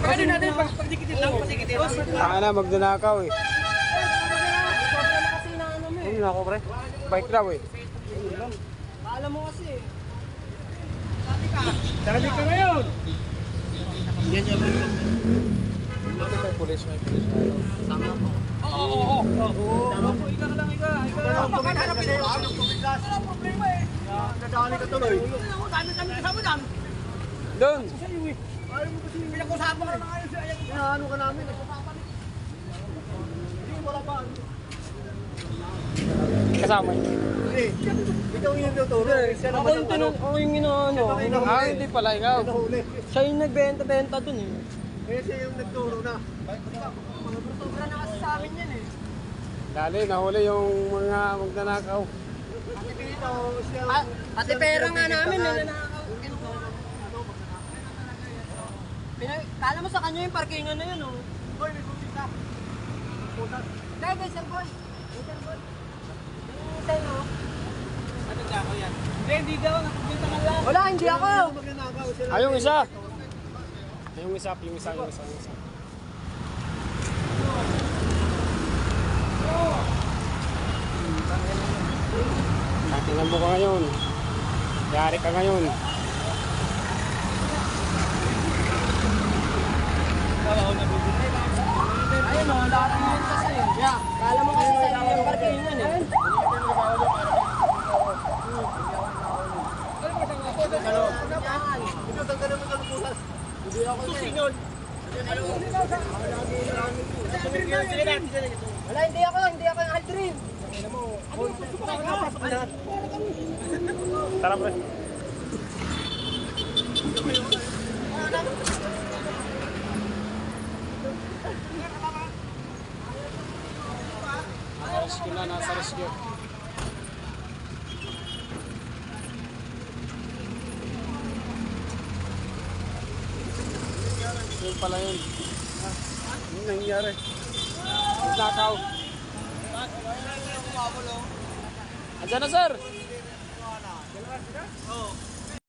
Pwede natin pagdikitin lang, pagdikitin. Saka na, magdanakaw eh. Kasi na ano mo eh. Ayun ako pre. Bike raw eh. Alam mo kasi eh. Dali ka ngayon! May pulis. Tama po. Oo. Tama po, ika lang, ika. Pagkakarapin na yun. Wala problema eh. Nadali ka tuloy. Dami kami kasama dam. Doon! Ayaw mo kasi pinag-usapan ka na ngayon sa ayaw. Inaano ka namin eh. Hindi, wala pa. Kasama yun. Hindi. Ikaw yung tuturo. Siya Ako naman yung ang ano. ako yung inaano. Ah, hindi pala ikaw. Nahuli. Siya yung nagbenta-benta dun eh. Kaya siya yung nagturo na. Sobra na kasi sa amin yan eh. Dali, nahuli yung mga magdanakaw. Dito, siya. Pati pera nga namin nananakaw. Kala mo sa kanya yung parkingan na yun oh. Boy, may bumili ka. Kaya sir boy. Sir boy. Yung sa'yo oh. Ano ka ako yan? Hindi daw, nakabinta ka lang. Wala, hindi ako. Magnanakaw sila. Ah, yung isa! Yung isa. Tingnan mo ka ngayon. Yari ka ngayon. Ayun o, lahat ng yun kasi. Yeah. Kala mo kasi sa yung parkingan eh. Ito, tanggalin mo sa lupulas. Hindi ako susinyon. Wala, hindi ako yung Aldrin. Tara pre. Nasa rescue. Yun pala yun. Yun nangyari. Nakaw. Andiyan na sir. Oo.